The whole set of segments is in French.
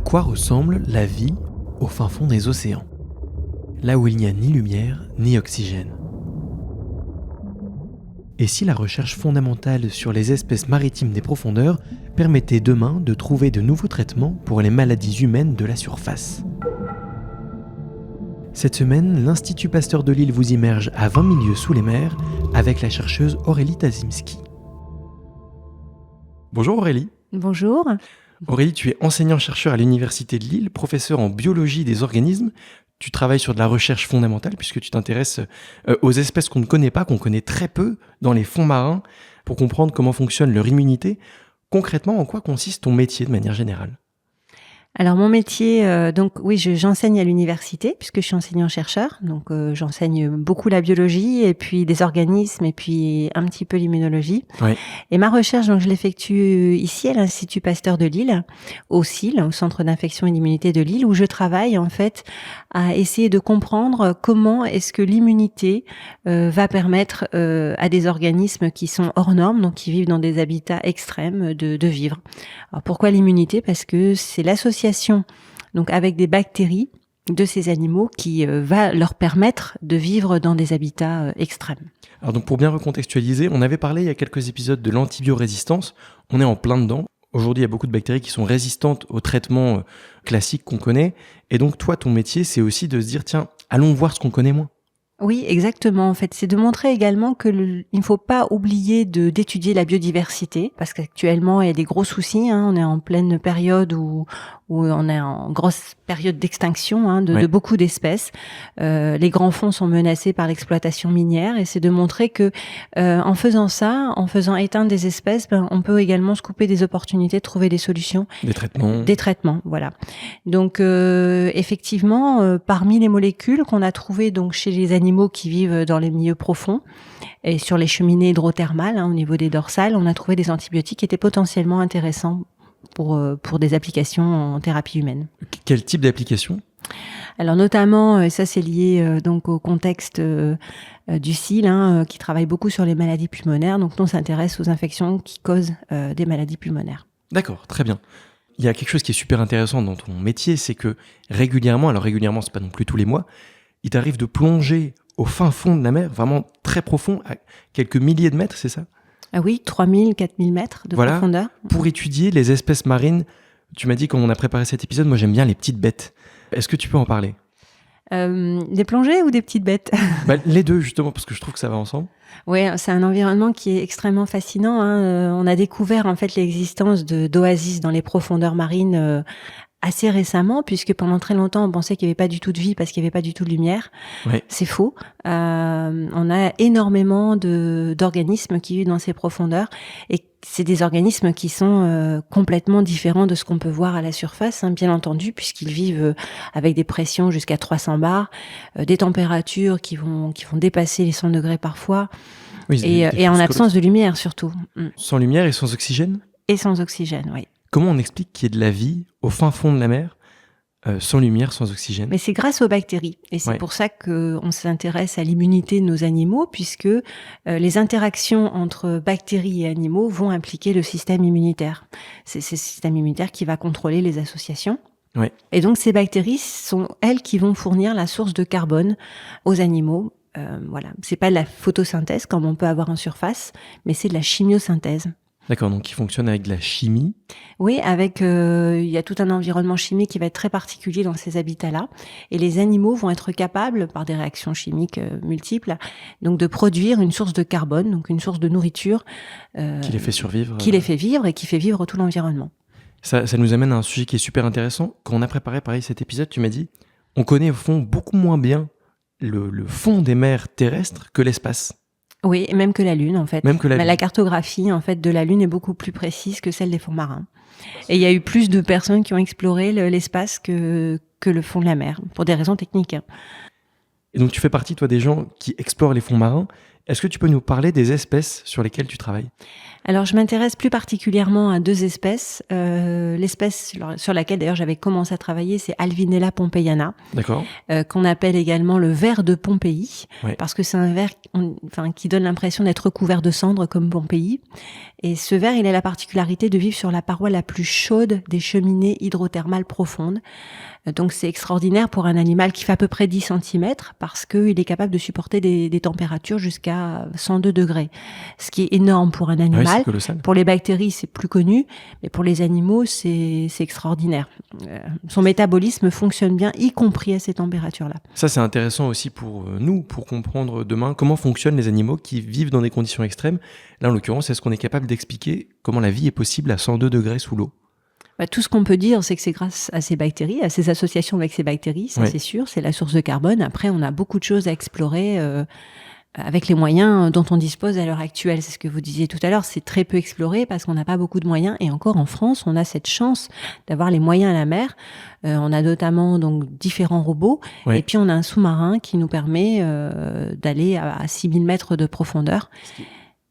quoi ressemble la vie au fin fond des océans, là où il n'y a ni lumière ni oxygène. Et si la recherche fondamentale sur les espèces maritimes des profondeurs permettait demain de trouver de nouveaux traitements pour les maladies humaines de la surface? Cette semaine, l'Institut Pasteur de Lille vous immerge à 20 000 lieues sous les mers avec la chercheuse Aurélie Tazimski. Bonjour Aurélie. Bonjour. Aurélie, tu es enseignant-chercheur à l'Université de Lille, professeur en biologie des organismes. Tu travailles sur de la recherche fondamentale puisque tu t'intéresses aux espèces qu'on ne connaît pas, qu'on connaît très peu dans les fonds marins pour comprendre comment fonctionne leur immunité. Concrètement, en quoi consiste ton métier de manière générale ? Alors mon métier, j'enseigne à l'université puisque je suis enseignant-chercheur. Donc j'enseigne beaucoup la biologie et puis des organismes et puis un petit peu l'immunologie. Ouais. Et ma recherche, donc je l'effectue ici à l'Institut Pasteur de Lille, au CIL, au Centre d'infection et d'immunité de Lille, où je travaille en fait à essayer de comprendre comment est-ce que l'immunité va permettre à des organismes qui sont hors normes, donc qui vivent dans des habitats extrêmes, de vivre. Alors pourquoi l'immunité ? Parce que c'est l'association donc avec des bactéries de ces animaux qui va leur permettre de vivre dans des habitats extrêmes. Alors donc pour bien recontextualiser, on avait parlé il y a quelques épisodes de l'antibiorésistance, on est en plein dedans. Aujourd'hui, il y a beaucoup de bactéries qui sont résistantes aux traitements classiques qu'on connaît. Et donc toi, ton métier, c'est aussi de se dire, tiens, allons voir ce qu'on connaît moins. Oui, exactement. En fait, c'est de montrer également que il ne faut pas oublier d'étudier la biodiversité, parce qu'actuellement il y a des gros soucis. On est en pleine période où on est en grosse période d'extinction de beaucoup d'espèces. Les grands fonds sont menacés par l'exploitation minière, et c'est de montrer que en faisant ça, en faisant éteindre des espèces, on peut également se couper des opportunités de trouver des solutions. Des traitements, voilà. Donc effectivement, parmi les molécules qu'on a trouvées donc chez les animaux qui vivent dans les milieux profonds et sur les cheminées hydrothermales, au niveau des dorsales, on a trouvé des antibiotiques qui étaient potentiellement intéressants pour des applications en thérapie humaine. Quel type d'application ? Alors notamment, et ça c'est lié donc au contexte du CIL, qui travaille beaucoup sur les maladies pulmonaires. Donc nous on s'intéresse aux infections qui causent des maladies pulmonaires. D'accord, très bien. Il y a quelque chose qui est super intéressant dans ton métier, c'est que régulièrement, c'est pas non plus tous les mois, il t'arrive de plonger au fin fond de la mer, vraiment très profond, à quelques milliers de mètres, c'est ça ? Ah oui, 3000, 4000 mètres de profondeur. Pour étudier les espèces marines. Tu m'as dit quand on a préparé cet épisode, moi j'aime bien les petites bêtes. Est-ce que tu peux en parler ? Des plongées ou des petites bêtes ? Les deux justement, parce que je trouve que ça va ensemble. Oui, c'est un environnement qui est extrêmement fascinant. On a découvert en fait l'existence d'oasis dans les profondeurs marines assez récemment, puisque pendant très longtemps on pensait qu'il n'y avait pas du tout de vie parce qu'il n'y avait pas du tout de lumière. Ouais. C'est faux. On a énormément d'organismes qui vivent dans ces profondeurs, et c'est des organismes qui sont complètement différents de ce qu'on peut voir à la surface, bien entendu, puisqu'ils vivent avec des pressions jusqu'à 300 bars, des températures qui vont dépasser les 100 degrés parfois, Oui, et en absence de lumière surtout. Sans lumière et sans oxygène ? Et sans oxygène, oui. Comment on explique qu'il y ait de la vie au fin fond de la mer, sans lumière, sans oxygène ? Mais c'est grâce aux bactéries. Et c'est pour ça qu'on s'intéresse à l'immunité de nos animaux, puisque les interactions entre bactéries et animaux vont impliquer le système immunitaire. C'est ce système immunitaire qui va contrôler les associations. Ouais. Et donc ces bactéries sont elles qui vont fournir la source de carbone aux animaux. Voilà. C'est pas de la photosynthèse comme on peut avoir en surface, mais c'est de la chimiosynthèse. D'accord, donc il fonctionne avec de la chimie. Oui, avec il y a tout un environnement chimique qui va être très particulier dans ces habitats-là, et les animaux vont être capables, par des réactions chimiques multiples, donc de produire une source de carbone, donc une source de nourriture qui les fait survivre. Qui les fait vivre et qui fait vivre tout l'environnement. Ça nous amène à un sujet qui est super intéressant. Quand on a préparé cet épisode, tu m'as dit, on connaît au fond beaucoup moins bien le fond des mers terrestres que l'espace. Oui, et même que la Lune, en fait. Même que la Lune. La cartographie, en fait, de la Lune est beaucoup plus précise que celle des fonds marins. Et il y a eu plus de personnes qui ont exploré l'espace que le fond de la mer, pour des raisons techniques. Et donc, tu fais partie, toi, des gens qui explorent les fonds marins. Est-ce que tu peux nous parler des espèces sur lesquelles tu travailles ? Alors, je m'intéresse plus particulièrement à deux espèces. L'espèce sur laquelle, d'ailleurs, j'avais commencé à travailler, c'est Alvinella pompeiana. D'accord. Qu'on appelle également le ver de Pompéi, Ouais. parce que c'est un ver qui donne l'impression d'être recouvert de cendres comme Pompéi. Et ce ver, il a la particularité de vivre sur la paroi la plus chaude des cheminées hydrothermales profondes. Donc c'est extraordinaire pour un animal qui fait à peu près 10 centimètres parce qu'il est capable de supporter des températures jusqu'à 102 degrés. Ce qui est énorme pour un Ah oui, animal. c'est colossal. Pour les bactéries, c'est plus connu, mais pour les animaux, c'est extraordinaire. Son métabolisme fonctionne bien, y compris à ces températures-là. Ça, c'est intéressant aussi pour nous, pour comprendre demain comment fonctionnent les animaux qui vivent dans des conditions extrêmes. Là, en l'occurrence, est-ce qu'on est capable d'expliquer comment la vie est possible à 102 degrés sous l'eau? Tout ce qu'on peut dire, c'est que c'est grâce à ces bactéries, à ces associations avec ces bactéries, ça c'est sûr, c'est la source de carbone. Après, on a beaucoup de choses à explorer avec les moyens dont on dispose à l'heure actuelle. C'est ce que vous disiez tout à l'heure, c'est très peu exploré parce qu'on n'a pas beaucoup de moyens. Et encore en France, on a cette chance d'avoir les moyens à la mer. On a notamment donc différents robots. Et puis on a un sous-marin qui nous permet d'aller à 6000 mètres de profondeur.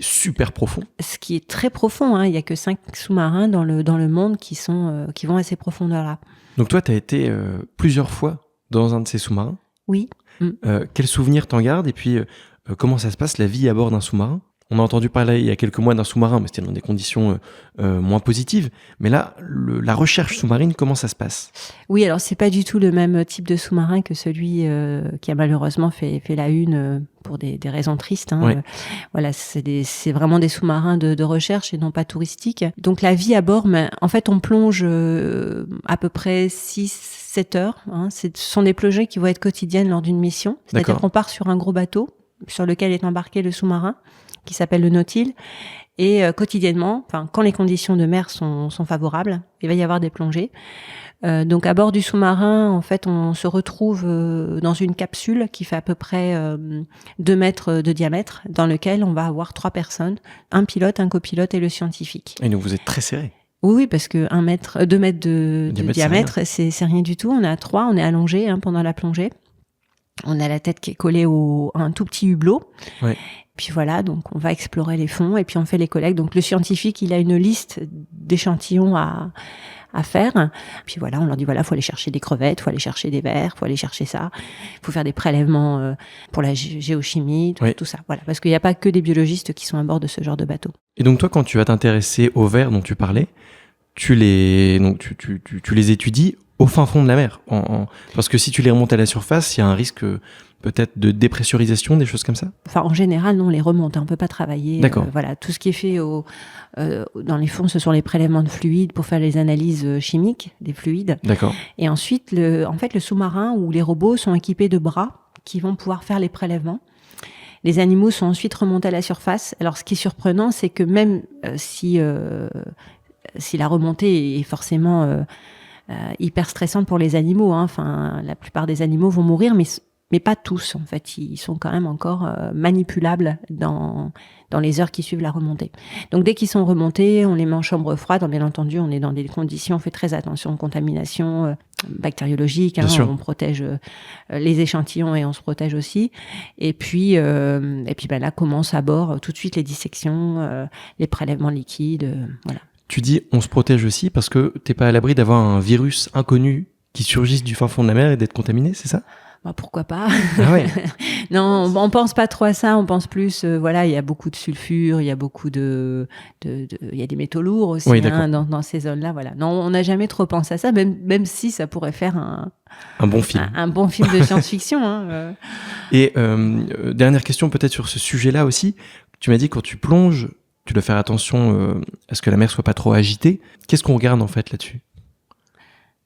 Super profond. Ce qui est très profond, hein. Il y a que 5 sous-marins dans le monde qui vont à ces profondeurs-là. Donc toi, tu as été plusieurs fois dans un de ces sous-marins. Oui. Quel souvenir t'en gardes? Et puis, comment ça se passe, la vie à bord d'un sous-marin? On a entendu parler il y a quelques mois d'un sous-marin, mais c'était dans des conditions moins positives. Mais là, la recherche sous-marine, comment ça se passe? Oui, alors c'est pas du tout le même type de sous-marin que celui qui a malheureusement fait la une pour des raisons tristes. Hein. Voilà, c'est vraiment des sous-marins de recherche et non pas touristiques. Donc la vie à bord, mais en fait, on plonge à peu près 6-7 heures. Hein. Ce sont des plongées qui vont être quotidiennes lors d'une mission. C'est-à-dire qu'on part sur un gros bateau sur lequel est embarqué le sous-marin, qui s'appelle le Nautile. Et quotidiennement, quand les conditions de mer sont favorables, il va y avoir des plongées. Donc à bord du sous-marin, en fait, on se retrouve dans une capsule qui fait à peu près 2 mètres de diamètre, dans lequel on va avoir 3 personnes, un pilote, un copilote et le scientifique. Et donc vous êtes très serrés. Oui, parce que 2 mètres de diamètre, c'est rien du tout. On est à 3, on est allongé pendant la plongée. On a la tête qui est collée à un tout petit hublot. Puis voilà, donc on va explorer les fonds et puis on fait les collectes. Donc le scientifique, il a une liste d'échantillons à faire. Puis voilà, on leur dit faut aller chercher des crevettes, faut aller chercher des vers, faut aller chercher ça. Faut faire des prélèvements pour la géochimie, tout ça. Voilà, parce qu'il n'y a pas que des biologistes qui sont à bord de ce genre de bateau. Et donc toi, quand tu vas t'intéresser aux vers dont tu parlais, tu les étudies au fin fond de la mer. Parce que si tu les remontes à la surface, il y a un risque peut-être de dépressurisation, des choses comme ça? En général, non, on les remonte. On ne peut pas travailler. D'accord. Voilà, tout ce qui est fait dans les fonds, ce sont les prélèvements de fluides pour faire les analyses chimiques des fluides. D'accord. Et ensuite, le sous-marin ou les robots sont équipés de bras qui vont pouvoir faire les prélèvements. Les animaux sont ensuite remontés à la surface. Alors, ce qui est surprenant, c'est que même si la remontée est forcément hyper stressante pour les animaux, la plupart des animaux vont mourir, mais pas tous, en fait. Ils sont quand même encore manipulables dans les heures qui suivent la remontée. Donc, dès qu'ils sont remontés, on les met en chambre froide. Bien entendu, on est dans des conditions, on fait très attention aux contaminations bactériologiques. On protège les échantillons et on se protège aussi. Et puis là, commence à bord tout de suite les dissections, les prélèvements liquides, voilà. Tu dis on se protège aussi parce que t'es pas à l'abri d'avoir un virus inconnu qui surgisse du fin fond de la mer et d'être contaminé, c'est ça? Pourquoi pas? Ah ouais. Non, on pense pas trop à ça. On pense plus, il y a beaucoup de sulfure, il y a beaucoup il y a des métaux lourds aussi dans ces zones-là. Voilà. Non, on n'a jamais trop pensé à ça, même si ça pourrait faire un bon film. Un bon film de science-fiction. Et dernière question peut-être sur ce sujet-là aussi. Tu m'as dit quand tu plonges, tu dois faire attention à ce que la mer soit pas trop agitée. Qu'est-ce qu'on regarde en fait là-dessus?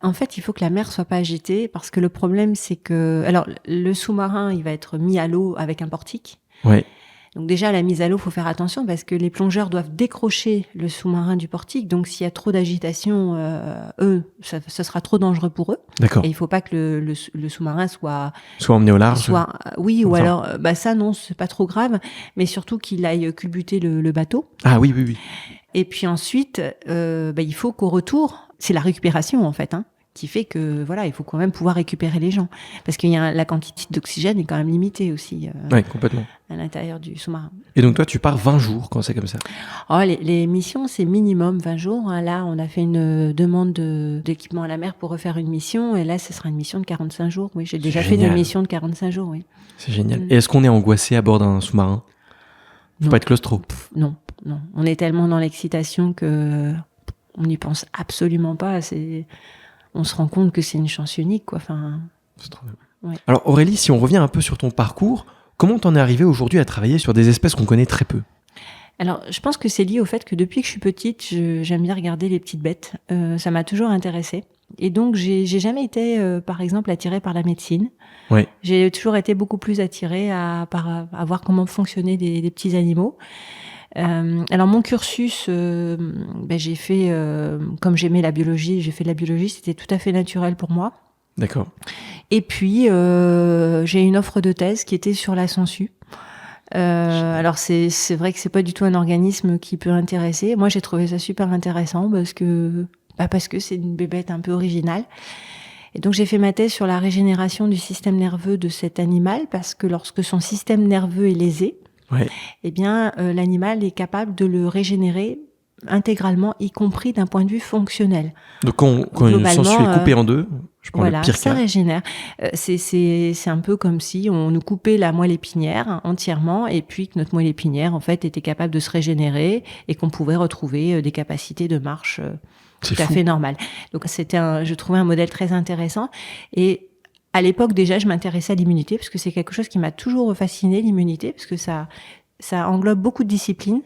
En fait, il faut que la mer soit pas agitée parce que le problème, c'est que... Alors, le sous-marin, il va être mis à l'eau avec un portique. Ouais. Donc déjà, la mise à l'eau, il faut faire attention parce que les plongeurs doivent décrocher le sous-marin du portique. Donc, s'il y a trop d'agitation, ce sera trop dangereux pour eux. D'accord. Et il ne faut pas que le sous-marin soit emmené au large. Oui, ou alors, ça, non, c'est pas trop grave. Mais surtout qu'il aille culbuter le bateau. Ah oui. Et puis ensuite, il faut qu'au retour... C'est la récupération, en fait, qui fait que, il faut quand même pouvoir récupérer les gens. Parce que la quantité d'oxygène est quand même limitée aussi. Oui, complètement. À l'intérieur du sous-marin. Et donc, toi, tu pars 20 jours quand c'est comme ça? Les missions, c'est minimum 20 jours. Là, on a fait une demande d'équipement à la mer pour refaire une mission. Et là, ce sera une mission de 45 jours. Oui, j'ai déjà fait des missions de 45 jours, oui. C'est génial. Et est-ce qu'on est angoissé à bord d'un sous-marin? Faut Non. pas être claustro. Non. On est tellement dans l'excitation que on n'y pense absolument pas. On se rend compte que c'est une chance unique, quoi. Enfin, C'est trop bien. ouais. Alors Aurélie, si on revient un peu sur ton parcours, comment t'en es arrivée aujourd'hui à travailler sur des espèces qu'on connaît très peu? Alors, je pense que c'est lié au fait que depuis que je suis petite, j'aime bien regarder les petites bêtes. Ça m'a toujours intéressée. Et donc, j'ai jamais été, par exemple, attirée par la médecine. Ouais. J'ai toujours été beaucoup plus attirée à voir comment fonctionnaient des petits animaux. Alors, mon cursus, j'ai fait, comme j'aimais la biologie, j'ai fait de la biologie, c'était tout à fait naturel pour moi. D'accord. Et puis, j'ai une offre de thèse qui était sur la sangsue. Alors c'est vrai que c'est pas du tout un organisme qui peut intéresser. Moi, j'ai trouvé ça super intéressant parce que c'est une bébête un peu originale. Et donc j'ai fait ma thèse sur la régénération du système nerveux de cet animal parce que lorsque son système nerveux est lésé, Ouais. eh bien l'animal est capable de le régénérer intégralement, y compris d'un point de vue fonctionnel. Donc quand une Globalement, sangsue est coupée en deux, je prends voilà, le pire ça cas. régénère. C'est un peu comme si on nous coupait la moelle épinière entièrement et puis que notre moelle épinière, en fait, était capable de se régénérer et qu'on pouvait retrouver des capacités de marche tout C'est à fou. fait normales. Donc, je trouvais un modèle très intéressant. Et à l'époque, déjà, je m'intéressais à l'immunité parce que c'est quelque chose qui m'a toujours fasciné, l'immunité, parce que ça englobe beaucoup de disciplines.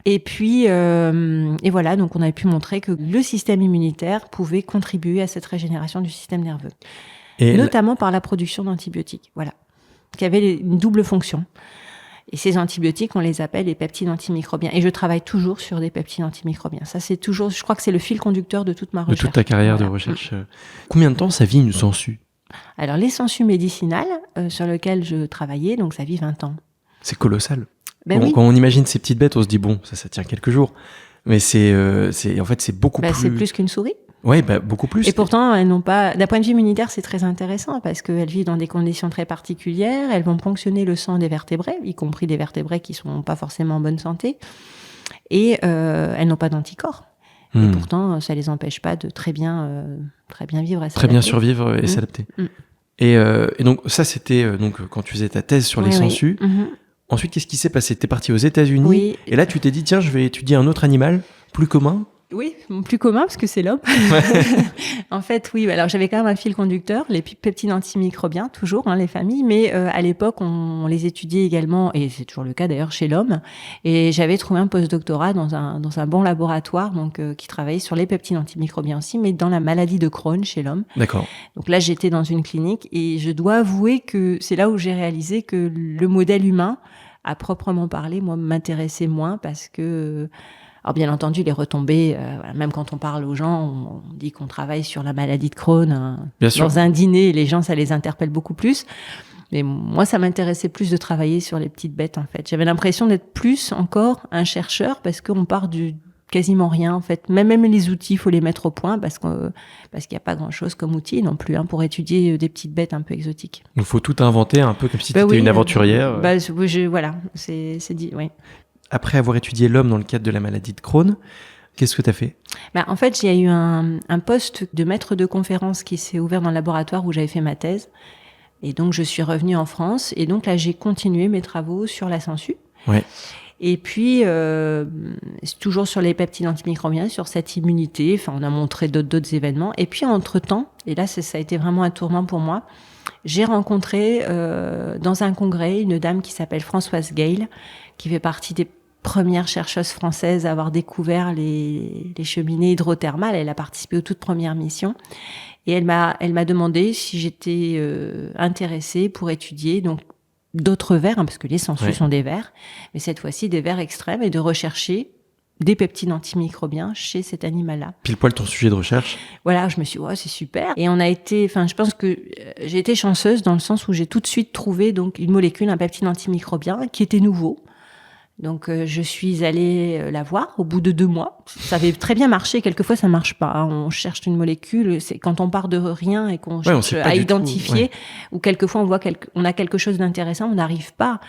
Et puis, et voilà, donc on avait pu montrer que le système immunitaire pouvait contribuer à cette régénération du système nerveux, Et notamment par la production d'antibiotiques, voilà, qui avait une double fonction. Et ces antibiotiques, on les appelle les peptides antimicrobiens. Et je travaille toujours sur des peptides antimicrobiens. Ça, c'est toujours, je crois que c'est le fil conducteur de toute ma de recherche. toute ta carrière Voilà. de recherche. Combien de temps ça vit une sangsue? Alors, les sangsues médicinales sur lesquelles je travaillais, donc ça vit 20 ans. C'est colossal. Ben oui. Quand on imagine ces petites bêtes, on se dit bon, ça tient quelques jours. Mais en fait, c'est beaucoup plus. C'est plus qu'une souris. Ouais, beaucoup plus. Et pourtant, elles n'ont pas. D'un point de vue immunitaire, c'est très intéressant parce qu'elles vivent dans des conditions très particulières. Elles vont ponctionner le sang des vertébrés, y compris des vertébrés qui sont pas forcément en bonne santé. Et elles n'ont pas d'anticorps. Et pourtant, ça les empêche pas de très bien vivre et s'adapter. Très bien survivre et s'adapter. Et donc ça, c'était donc quand tu faisais ta thèse sur les sangsues. Ensuite, qu'est-ce qui s'est passé? T'es parti aux États-Unis. Oui. Et là, tu t'es dit tiens, je vais étudier un autre animal plus commun. Oui, plus commun parce que c'est l'homme. En fait, oui. Alors j'avais quand même un fil conducteur, les peptides antimicrobiens, toujours, les familles. Mais à l'époque, on les étudiait également, et c'est toujours le cas d'ailleurs chez l'homme. Et j'avais trouvé un post-doctorat dans un bon laboratoire, donc qui travaillait sur les peptides antimicrobiens aussi, mais dans la maladie de Crohn chez l'homme. D'accord. Donc là, j'étais dans une clinique et je dois avouer que c'est là où j'ai réalisé que le modèle humain, à proprement parler, moi, m'intéressait moins parce que. Alors bien entendu, les retombées, même quand on parle aux gens, on dit qu'on travaille sur la maladie de Crohn. Bien sûr. Dans un dîner, les gens, ça les interpelle beaucoup plus. Mais moi, ça m'intéressait plus de travailler sur les petites bêtes, en fait. J'avais l'impression d'être plus encore un chercheur parce qu'on part du quasiment rien, en fait. Même les outils, il faut les mettre au point parce qu'il n'y a pas grand-chose comme outil non plus pour étudier des petites bêtes un peu exotiques. Il faut tout inventer un peu comme si tu étais une aventurière. Voilà, c'est dit, oui. Après avoir étudié l'homme dans le cadre de la maladie de Crohn, qu'est-ce que tu as fait? En fait, il y a eu un poste de maître de conférence qui s'est ouvert dans le laboratoire où j'avais fait ma thèse. Et donc, je suis revenue en France. Et donc, là, j'ai continué mes travaux sur la sangsue. Ouais. Et puis, toujours sur les peptides antimicrobiens, sur cette immunité. Enfin, on a montré d'autres événements. Et puis, entre-temps, et là, ça a été vraiment un tournant pour moi, j'ai rencontré dans un congrès une dame qui s'appelle Françoise Gale, qui fait partie des premières chercheuses françaises à avoir découvert les cheminées hydrothermales. Elle a participé aux toutes premières missions. Et elle m'a demandé si j'étais intéressée pour étudier donc d'autres vers, parce que les sangsues sont des vers, mais cette fois-ci des vers extrêmes, et de rechercher des peptides antimicrobiens chez cet animal-là. Pile poil ton sujet de recherche. Voilà, je me suis dit, c'est super. Et je pense que j'ai été chanceuse dans le sens où j'ai tout de suite trouvé donc une molécule, un peptide antimicrobien qui était nouveau. Donc, je suis allée la voir au bout de 2 mois. Ça avait très bien marché. Quelquefois, ça marche pas. On cherche une molécule. C'est quand on part de rien et qu'on cherche à identifier, ou quelquefois on a quelque chose d'intéressant, on n'arrive pas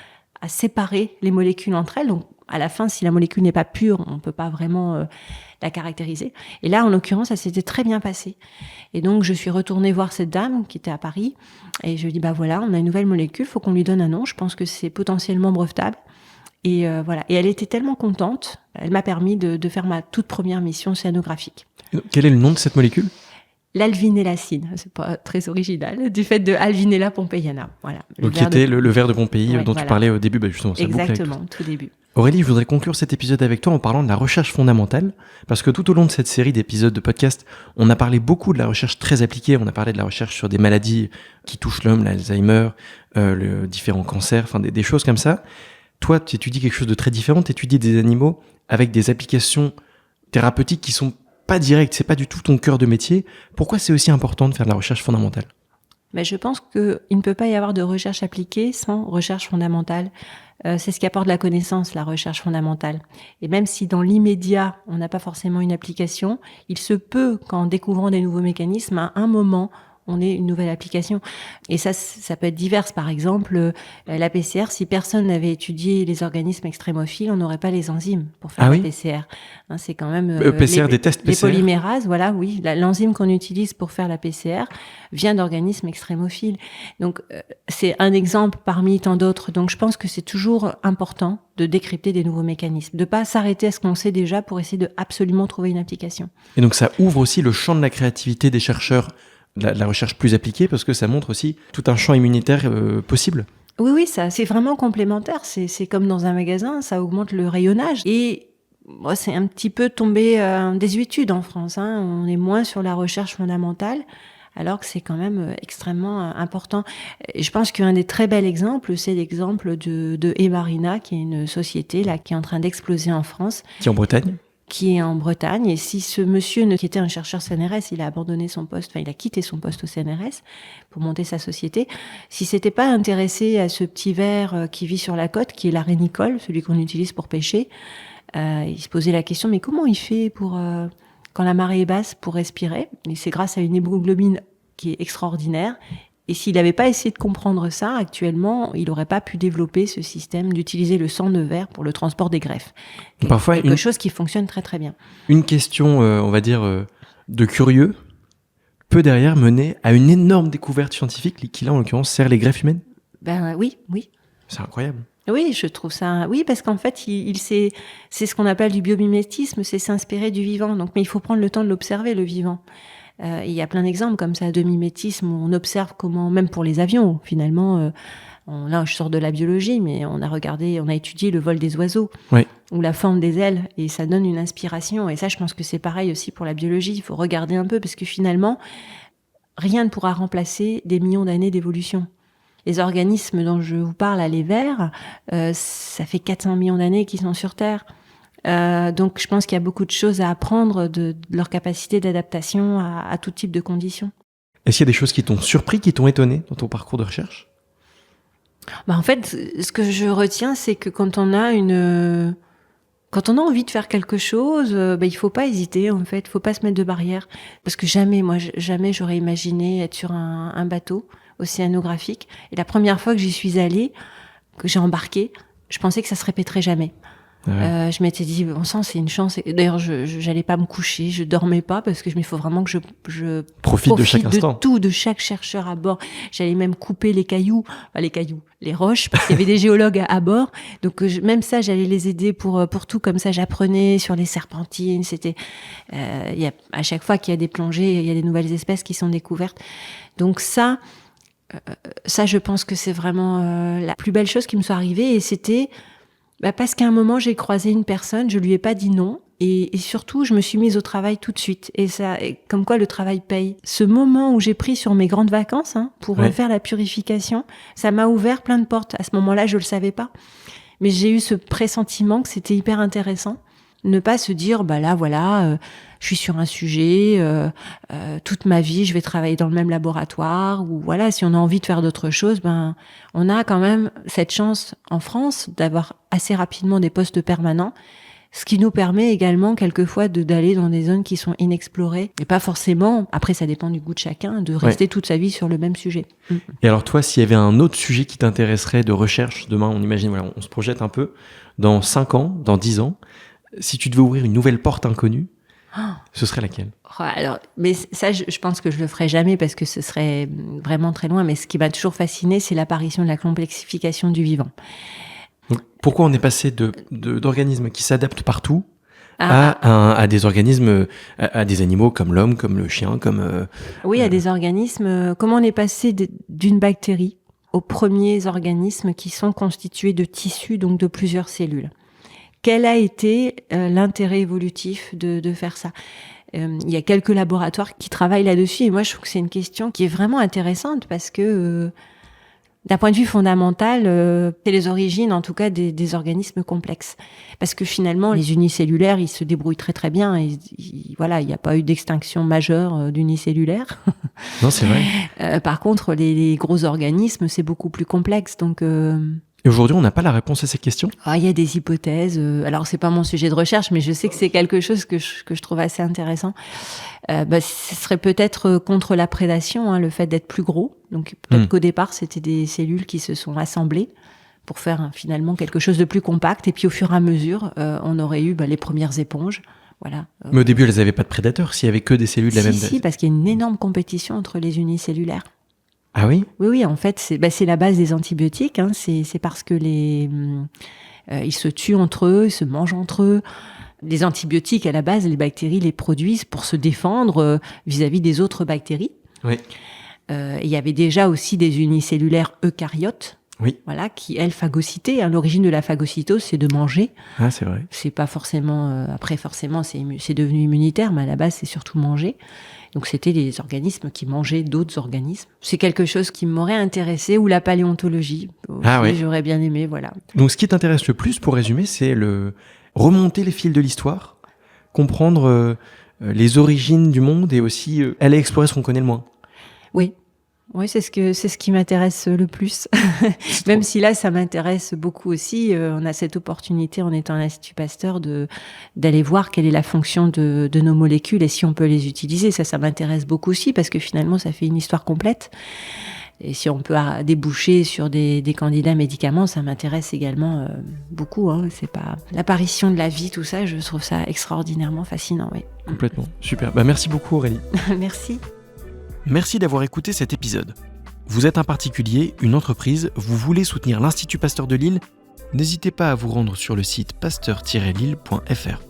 à séparer les molécules entre elles. Donc, à la fin, si la molécule n'est pas pure, on peut pas vraiment la caractériser. Et là, en l'occurrence, ça s'était très bien passé. Et donc, je suis retournée voir cette dame qui était à Paris. Et je lui ai dit, voilà, on a une nouvelle molécule, faut qu'on lui donne un nom. Je pense que c'est potentiellement brevetable. Et voilà. Et elle était tellement contente, elle m'a permis de faire ma toute première mission océanographique. Quel est le nom de cette molécule ? L'alvinélacine, c'est pas très original, du fait de Alvinella pompeiana. Voilà. Donc, qui était le ver de Pompéi Ouais, dont voilà. tu parlais au début, justement. Ça boucle avec Exactement, tout début. Aurélie, je voudrais conclure cet épisode avec toi en parlant de la recherche fondamentale, parce que tout au long de cette série d'épisodes de podcast, on a parlé beaucoup de la recherche très appliquée, on a parlé de la recherche sur des maladies qui touchent l'homme, l'Alzheimer, le différents cancers, enfin des choses comme ça. Toi, tu étudies quelque chose de très différent, tu étudies des animaux avec des applications thérapeutiques qui sont pas directes, c'est pas du tout ton cœur de métier. Pourquoi c'est aussi important de faire de la recherche fondamentale ? Mais je pense qu'il ne peut pas y avoir de recherche appliquée sans recherche fondamentale. C'est ce qui apporte la connaissance, la recherche fondamentale. Et même si dans l'immédiat, on n'a pas forcément une application, il se peut qu'en découvrant des nouveaux mécanismes, à un moment, on ait une nouvelle application. Et ça peut être divers. Par exemple, la PCR, si personne n'avait étudié les organismes extrémophiles, on n'aurait pas les enzymes pour faire la PCR. Hein, c'est quand même PCR, des tests PCR. Les polymérases, voilà, oui. L'enzyme qu'on utilise pour faire la PCR vient d'organismes extrémophiles. Donc, c'est un exemple parmi tant d'autres. Donc, je pense que c'est toujours important de décrypter des nouveaux mécanismes, de pas s'arrêter à ce qu'on sait déjà pour essayer de absolument trouver une application. Et donc, ça ouvre aussi le champ de la créativité des chercheurs, la recherche plus appliquée, parce que ça montre aussi tout un champ immunitaire possible. Oui, ça, c'est vraiment complémentaire. C'est comme dans un magasin, ça augmente le rayonnage. Et moi, c'est un petit peu tombé en désuétude en France. Hein. On est moins sur la recherche fondamentale, alors que c'est quand même extrêmement important. Et je pense qu'un des très bels exemples, c'est l'exemple de Emarina, qui est une société là qui est en train d'exploser en France. Qui est en Bretagne ? Qui est en Bretagne. Et si ce monsieur, qui était un chercheur CNRS, il a abandonné son poste, enfin, il a quitté son poste au CNRS pour monter sa société. Si s'était pas intéressé à ce petit ver qui vit sur la côte, qui est la rénicole, celui qu'on utilise pour pêcher, il se posait la question, mais comment il fait pour, quand la marée est basse, pour respirer? Et c'est grâce à une hémoglobine qui est extraordinaire. Et s'il n'avait pas essayé de comprendre ça, actuellement, il n'aurait pas pu développer ce système d'utiliser le sang de verre pour le transport des greffes. Parfois, quelque chose qui fonctionne très très bien. Une question, on va dire, de curieux, peut derrière mener à une énorme découverte scientifique qui, là, en l'occurrence, sert les greffes humaines ? Ben oui. C'est incroyable. Oui, je trouve ça... Oui, parce qu'en fait, c'est ce qu'on appelle du biomimétisme, c'est s'inspirer du vivant. Donc, mais il faut prendre le temps de l'observer, le vivant. Il y a plein d'exemples comme ça de mimétisme où on observe comment, même pour les avions, finalement, là je sors de la biologie, mais on a étudié le vol des oiseaux, oui, ou la forme des ailes, et ça donne une inspiration. Et ça, je pense que c'est pareil aussi pour la biologie. Il faut regarder un peu, parce que finalement, rien ne pourra remplacer des millions d'années d'évolution. Les organismes dont je vous parle, les vers, ça fait 400 millions d'années qu'ils sont sur Terre. Donc je pense qu'il y a beaucoup de choses à apprendre de leur capacité d'adaptation à tout type de conditions. Est-ce qu'il y a des choses qui t'ont surpris, qui t'ont étonné dans ton parcours de recherche ? En fait, ce que je retiens, c'est que quand on a envie de faire quelque chose, il faut pas hésiter, en fait. Il faut pas se mettre de barrière. Parce que jamais j'aurais imaginé être sur un bateau océanographique. Et la première fois que j'y suis allée, que j'ai embarqué, je pensais que ça se répéterait jamais. Ouais. Je m'étais dit, bon sang, c'est une chance. Et d'ailleurs, j'allais pas me coucher, je dormais pas parce que il faut vraiment que je profite de chaque instant. De tout, de chaque chercheur à bord. J'allais même couper les roches, parce qu'il y avait des géologues à bord. Donc même ça, j'allais les aider pour tout. Comme ça, j'apprenais sur les serpentines. C'était, à chaque fois qu'il y a des plongées, il y a des nouvelles espèces qui sont découvertes. Donc ça, je pense que c'est vraiment la plus belle chose qui me soit arrivée. Et c'était parce qu'à un moment, j'ai croisé une personne, je lui ai pas dit non. Et surtout, je me suis mise au travail tout de suite. Et ça, comme quoi le travail paye. Ce moment où j'ai pris sur mes grandes vacances pour faire la purification, ça m'a ouvert plein de portes. À ce moment-là, je le savais pas. Mais j'ai eu ce pressentiment que c'était hyper intéressant. Ne pas se dire, je suis sur un sujet, toute ma vie, je vais travailler dans le même laboratoire, ou voilà, si on a envie de faire d'autres choses, on a quand même cette chance en France d'avoir assez rapidement des postes permanents, ce qui nous permet également quelquefois d'aller dans des zones qui sont inexplorées, et pas forcément, après ça dépend du goût de chacun, de rester toute sa vie sur le même sujet. Et alors toi, s'il y avait un autre sujet qui t'intéresserait de recherche, demain on imagine, on se projette un peu, dans 5 ans, dans 10 ans, si tu devais ouvrir une nouvelle porte inconnue, ce serait laquelle ? Alors, mais ça, je pense que je le ferai jamais parce que ce serait vraiment très loin. Mais ce qui m'a toujours fasciné, c'est l'apparition de la complexification du vivant. Pourquoi on est passé d'organismes qui s'adaptent partout à des organismes, à des animaux comme l'homme, comme le chien, comme... Oui, à des organismes. Comment on est passé d'une bactérie aux premiers organismes qui sont constitués de tissus, donc de plusieurs cellules. Quel a été l'intérêt évolutif de faire ça ? Il y a quelques laboratoires qui travaillent là-dessus et moi je trouve que c'est une question qui est vraiment intéressante parce que d'un point de vue fondamental, c'est les origines en tout cas des organismes complexes. Parce que finalement les unicellulaires ils se débrouillent très très bien et voilà, il n'y a pas eu d'extinction majeure d'unicellulaires. Non, c'est vrai. Par contre les gros organismes c'est beaucoup plus complexe donc... Et aujourd'hui, on n'a pas la réponse à ces questions ? Il y a des hypothèses. Alors, c'est pas mon sujet de recherche, mais je sais que c'est quelque chose que je trouve assez intéressant. Ce serait peut-être contre la prédation, le fait d'être plus gros. Donc, peut-être qu'au départ, c'était des cellules qui se sont assemblées pour faire finalement quelque chose de plus compact. Et puis, au fur et à mesure, on aurait eu les premières éponges. Voilà. Mais au début, elles n'avaient pas de prédateurs, s'il y avait que des cellules de la même... Si, parce qu'il y a une énorme compétition entre les unicellulaires. Ah oui ? Oui, en fait, c'est la base des antibiotiques. C'est parce que ils se tuent entre eux, ils se mangent entre eux. Les antibiotiques, à la base, les bactéries les produisent pour se défendre vis-à-vis des autres bactéries. Oui. Il y avait déjà aussi des unicellulaires eucaryotes. Oui. Voilà, qui, elles, phagocytaient. L'origine de la phagocytose, c'est de manger. Ah, c'est vrai. C'est pas forcément... après, forcément, c'est devenu immunitaire, mais à la base, c'est surtout manger. Donc, c'était des organismes qui mangeaient d'autres organismes. C'est quelque chose qui m'aurait intéressé, ou la paléontologie. Aussi, j'aurais bien aimé, voilà. Donc, ce qui t'intéresse le plus, pour résumer, c'est remonter les fils de l'histoire, comprendre les origines du monde et aussi aller explorer ce qu'on connaît le moins. Oui, c'est ce qui m'intéresse le plus. Même si là, ça m'intéresse beaucoup aussi. On a cette opportunité, en étant à l'Institut Pasteur, d'aller voir quelle est la fonction de nos molécules et si on peut les utiliser. Ça m'intéresse beaucoup aussi parce que finalement, ça fait une histoire complète. Et si on peut déboucher sur des candidats médicaments, ça m'intéresse également beaucoup. C'est pas l'apparition de la vie, tout ça, je trouve ça extraordinairement fascinant. Oui. Complètement. Super. Merci beaucoup, Aurélie. Merci. Merci d'avoir écouté cet épisode. Vous êtes un particulier, une entreprise, vous voulez soutenir l'Institut Pasteur de Lille ? N'hésitez pas à vous rendre sur le site pasteur-lille.fr.